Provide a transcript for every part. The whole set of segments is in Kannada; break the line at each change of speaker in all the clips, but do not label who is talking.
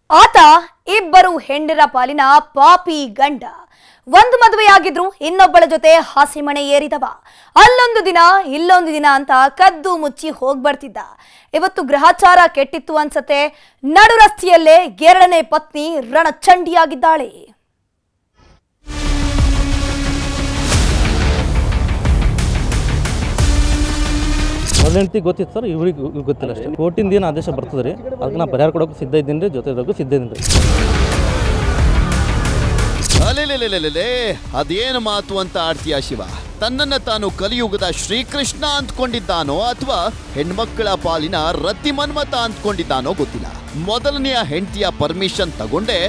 ಆತ ಇಬ್ಬರು ಹೆಂಡರ ಪಾಲಿನ ಪಾಪಿ ಗಂಡ. ಒಂದು ಮದುವೆಯಾಗಿದ್ರು ಇನ್ನೊಬ್ಬಳ ಜೊತೆ ಹಾಸಿಮಣೆ ಏರಿದವ. ಅಲ್ಲೊಂದು ದಿನ ಇಲ್ಲೊಂದು ದಿನ ಅಂತ ಕದ್ದು ಮುಚ್ಚಿ ಹೋಗ್ಬರ್ತಿದ್ದ. ಇವತ್ತು ಗ್ರಹಚಾರ ಕೆಟ್ಟಿತ್ತು ಅನ್ಸತ್ತೆ. ನಡು ರಸ್ತೆಯಲ್ಲೇ ಎರಡನೇ ಪತ್ನಿ ರಣಚಂಡಿಯಾಗಿದ್ದಾಳೆ.
ಮೊದಲೆಂಟಿ ಗೊತ್ತಿತ್ತು ಸರ್, ಇವ್ರಿಗೆ ಗೊತ್ತಿಲ್ಲ ಅಷ್ಟೇ. ಕೋರ್ಟಿಂದ ಏನು ಆದೇಶ ಬರ್ತದೆ ರೀ, ಅದಕ್ಕೆ ನಾ ಪರಿಹಾರ ಕೊಡೋಕೆ ಸಿದ್ಧ ಇದ್ದೀನಿ ರೀ, ಜೊತೆ ಇರೋಕ್ಕೂ ಸಿದ್ಧ ಇದ್ದೀನಿ ರೀ.
ಅದೇನು ಮಾತು ಅಂತ ಆಡ್ತೀಯ ಶಿವ? ತನ್ನನ್ನ ತಾನು ಕಲಿಯುಗದ ಶ್ರೀಕೃಷ್ಣ ಅಂದ್ಕೊಂಡಿದ್ದಾನೋ ಅಥವಾ ಹೆಣ್ಮಕ್ಕಳ ಪಾಲಿನ ರತಿ ಮನ್ಮತ ಅಂದ್ಕೊಂಡಿದ್ದಾನೋ ಗೊತ್ತಿಲ್ಲ. ಮೊದಲನೆಯ ಹೆಂಡತಿಯ ಪರ್ಮಿಷನ್ ತಗೊಂಡೆ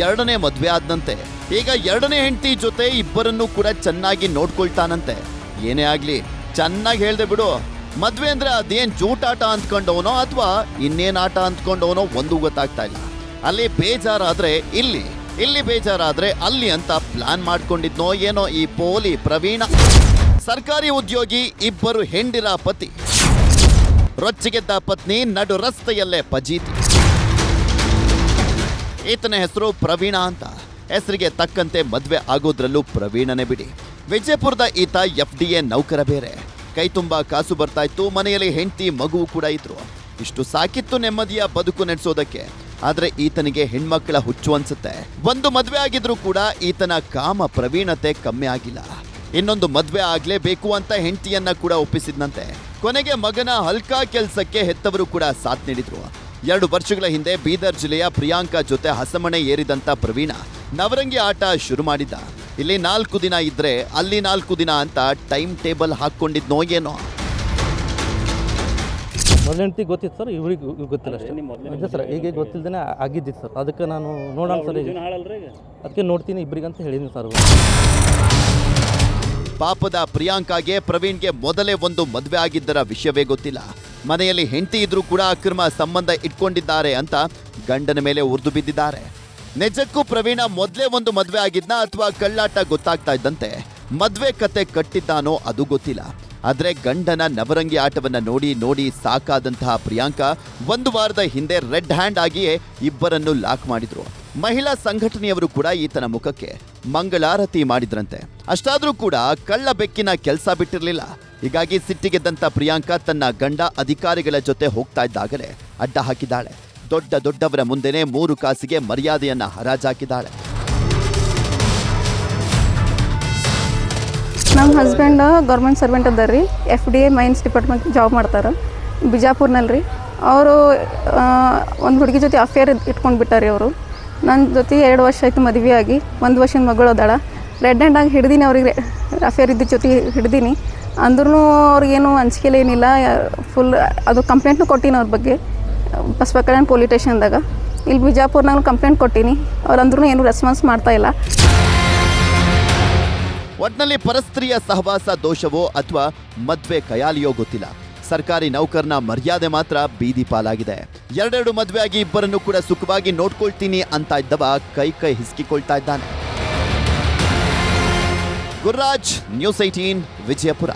ಎರಡನೇ ಮದ್ವೆ ಆದ್ನಂತೆ. ಈಗ ಎರಡನೇ ಹೆಂಡತಿ ಜೊತೆ ಇಬ್ಬರನ್ನು ಕೂಡ ಚೆನ್ನಾಗಿ ನೋಡ್ಕೊಳ್ತಾನಂತೆ. ಏನೇ ಆಗ್ಲಿ ಚೆನ್ನಾಗಿ ಹೇಳ್ದೆ ಬಿಡು. ಮದ್ವೆ ಅಂದ್ರೆ ಅದೇನ್ ಜೂಟಾಟ ಅಂದ್ಕೊಂಡವನೋ ಅಥವಾ ಇನ್ನೇನ್ ಆಟ ಅಂದ್ಕೊಂಡವನೋ ಒಂದು ಗೊತ್ತಾಗ್ತಾ ಇಲ್ಲ. ಅಲ್ಲಿ ಬೇಜಾರಾದ್ರೆ ಇಲ್ಲಿ ಬೇಜಾರಾದ್ರೆ ಅಲ್ಲಿ ಅಂತ ಪ್ಲಾನ್ ಮಾಡ್ಕೊಂಡಿದ್ನೋ ಏನೋ ಈ ಪೋಲಿ ಪ್ರವೀಣ. ಸರ್ಕಾರಿ ಉದ್ಯೋಗಿ, ಇಬ್ಬರು ಹೆಂಡಿರ ಪತಿ, ರೊಚ್ಚಿಗೆದ್ದ ಪತ್ನಿ ನಡು ರಸ್ತೆಯಲ್ಲೇ ಪಜೀತಿ. ಈತನ ಹೆಸರು ಪ್ರವೀಣ ಅಂತ. ಹೆಸರಿಗೆ ತಕ್ಕಂತೆ ಮದ್ವೆ ಆಗೋದ್ರಲ್ಲೂ ಪ್ರವೀಣನೇ ಬಿಡಿ. ವಿಜಯಪುರದ ಈತ FDA ನೌಕರ ಬೇರೆ. ಕೈ ತುಂಬಾ ಕಾಸು ಬರ್ತಾ ಇತ್ತು. ಮನೆಯಲ್ಲಿ ಹೆಂಡತಿ ಮಗುವು ಕೂಡ ಇದ್ರು. ಇಷ್ಟು ಸಾಕಿತ್ತು ನೆಮ್ಮದಿಯ ಬದುಕು ನಡೆಸೋದಕ್ಕೆ. ಆದ್ರೆ ಈತನಿಗೆ ಹೆಣ್ಮಕ್ಕಳ ಹುಚ್ಚು ಅನ್ಸುತ್ತೆ. ಒಂದು ಮದ್ವೆ ಆಗಿದ್ರು ಕೂಡ ಈತನ ಕಾಮ ಪ್ರವೀಣತೆ ಕಮ್ಮಿ ಆಗಿಲ್ಲ. ಇನ್ನೊಂದು ಮದ್ವೆ ಆಗ್ಲೇಬೇಕು ಅಂತ ಹೆಂಡತಿಯನ್ನ ಕೂಡ ಒಪ್ಪಿಸಿದ್ನಂತೆ. ಕೊನೆಗೆ ಮಗನ ಹಲ್ಕಾ ಕೆಲ್ಸಕ್ಕೆ ಹೆತ್ತವರು ಕೂಡ ಸಾಥ್ ನೀಡಿದ್ರು. 2 ವರ್ಷಗಳ ಹಿಂದೆ ಬೀದರ್ ಜಿಲ್ಲೆಯ ಪ್ರಿಯಾಂಕಾ ಜೊತೆ ಹಸಮಣೆ ಏರಿದಂತ ಪ್ರವೀಣ ನವರಂಗಿ ಆಟ ಶುರು ಮಾಡಿದ್ದ. ಇಲ್ಲಿ 4 ದಿನ ಇದ್ರೆ ಅಲ್ಲಿ 4 ದಿನ ಅಂತ ಟೈಮ್ ಟೇಬಲ್ ಹಾಕೊಂಡಿದ್ನೋ ಏನೋ.
ಮೊದಲೆಂಟಿ ಗೊತ್ತಿತ್ತು ಸರ್, ಇವ್ರಿಗೆ ಗೊತ್ತಿಲ್ಲ ಅಷ್ಟೇ. ಅದೇ ಸರ್, ಈಗ ಗೊತ್ತಿಲ್ಲದೇ ಆಗಿದ್ದಿತ್ತು ಸರ್. ಅದಕ್ಕೆ ನಾನು ನೋಡೋಣ ಸರ್, ಅದಕ್ಕೆ ನೋಡ್ತೀನಿ ಇಬ್ಬರಿಗಂತ ಹೇಳಿದ್ದೀನಿ ಸರ್.
ಪಾಪದ ಪ್ರಿಯಾಂಕಾಗೆ ಪ್ರವೀಣ್ಗೆ ಮೊದಲೇ ಒಂದು ಮದ್ವೆ ಆಗಿದ್ದರ ವಿಷಯವೇ ಗೊತ್ತಿಲ್ಲ. ಮನೆಯಲ್ಲಿ ಹೆಂಡತಿ ಇದ್ರೂ ಕೂಡ ಅಕ್ರಮ ಸಂಬಂಧ ಇಟ್ಕೊಂಡಿದ್ದಾರೆ ಅಂತ ಗಂಡನ ಮೇಲೆ ಉರ್ದು ಬಿದ್ದಿದ್ದಾರೆ. ನಿಜಕ್ಕೂ ಪ್ರವೀಣ ಮೊದಲೇ ಒಂದು ಮದ್ವೆ ಆಗಿದ್ನ ಅಥವಾ ಕಳ್ಳಾಟ ಗೊತ್ತಾಗ್ತಾ ಇದ್ದಂತೆ ಮದ್ವೆ ಕತೆ ಕಟ್ಟಿದ್ದಾನೋ ಅದು ಗೊತ್ತಿಲ್ಲ. ಆದ್ರೆ ಗಂಡನ ನವರಂಗಿ ಆಟವನ್ನ ನೋಡಿ ಸಾಕಾದಂತಹ ಪ್ರಿಯಾಂಕಾ 1 ವಾರದ ಹಿಂದೆ ರೆಡ್ ಹ್ಯಾಂಡ್ ಆಗಿಯೇ ಇಬ್ಬರನ್ನು ಲಾಕ್ ಮಾಡಿದ್ರು. ಮಹಿಳಾ ಸಂಘಟನೆಯವರು ಕೂಡ ಈತನ ಮುಖಕ್ಕೆ ಮಂಗಳಾರತಿ ಮಾಡಿದ್ರಂತೆ. ಅಷ್ಟಾದ್ರೂ ಕೂಡ ಕಳ್ಳ ಬೆಕ್ಕಿನ ಕೆಲಸ ಬಿಟ್ಟಿರಲಿಲ್ಲ. ಹೀಗಾಗಿ ಸಿಟ್ಟಿಗೆದ್ದಂತ ಪ್ರಿಯಾಂಕಾ ತನ್ನ ಗಂಡ ಅಧಿಕಾರಿಗಳ ಜೊತೆ ಹೋಗ್ತಾ ಇದ್ದಾಗಲೇ ಅಡ್ಡ ಹಾಕಿದ್ದಾಳೆ. ದೊಡ್ಡವರ ಮುಂದೆನೆ 3 ಕಾಸಿಗೆ ಮರ್ಯಾದೆಯನ್ನ ಹರಾಜಾಕಿದ್ದಾಳೆ.
ನಮ್ಮ ಹಸ್ಬೆಂಡ್ ಗೌರ್ಮೆಂಟ್ ಸರ್ವೆಂಟ್ ಅದಾರ ರೀ. FDA ಮೈನ್ಸ್ ಡಿಪಾರ್ಟ್ಮೆಂಟ್ ಜಾಬ್ ಮಾಡ್ತಾರೆ ಬಿಜಾಪುರ್ನಲ್ಲಿ ರೀ. ಅವರು ಒಂದು ಹುಡುಗಿ ಜೊತೆ ಅಫೇರ್ ಇಟ್ಕೊಂಡು ಬಿಟ್ಟಾರೆ ಅವರು. ನನ್ನ ಜೊತೆ 2 ವರ್ಷ ಆಯಿತು ಮದುವೆ ಆಗಿ. 1 ವರ್ಷದ ಮಗಳು ಅದಾಳ. ರೆಡ್ ಹ್ಯಾಂಡ್ ಆಗಿ ಹಿಡ್ದೀನಿ ಅವ್ರಿಗೆ. ಅಫೇರ್ ಇದ್ದ ಜೊತೆ ಹಿಡ್ದೀನಿ ಅಂದ್ರೂ ಅವ್ರಿಗೇನು ಅಂಜಿಕೆಲ್ಲ ಏನಿಲ್ಲ. ಫುಲ್ ಅದು ಕಂಪ್ಲೇಂಟ್ನು ಕೊಟ್ಟೀನಿ ಅವ್ರ ಬಗ್ಗೆ ಬಸವಕಲ್ಯಾಣ ಪೊಲೀಸ್ ಸ್ಟೇಷನ್ದಾಗ. ಇಲ್ಲಿ ಬಿಜಾಪುರ್ನಾಗ ಕಂಪ್ಲೇಂಟ್ ಕೊಟ್ಟೀನಿ. ಅವ್ರಂದ್ರೂ ಏನು ರೆಸ್ಪಾನ್ಸ್ ಮಾಡ್ತಾ ಇಲ್ಲ.
ಒಟ್ನಲ್ಲಿ ಪರಸ್ತ್ರೀಯ ಸಹವಾಸ ದೋಷವೋ ಅಥವಾ ಮದ್ವೆ ಕಯಾಲಿಯೋ ಗೊತ್ತಿಲ್ಲ. ಸರ್ಕಾರಿ ನೌಕರನ ಮರ್ಯಾದೆ ಮಾತ್ರ ಬೀದಿ ಪಾಲಾಗಿದೆ. 2 ಮದ್ವೆ ಆಗಿ ಇಬ್ಬರನ್ನು ಕೂಡ ಸುಖವಾಗಿ ನೋಡ್ಕೊಳ್ತೀನಿ ಅಂತ ಇದ್ದವ ಕೈ ಹಿಸ್ಕಿಕೊಳ್ತಾ ಇದ್ದಾನೆ. ಗುರುರಾಜ್, ನ್ಯೂಸ್ 18, ವಿಜಯಪುರ.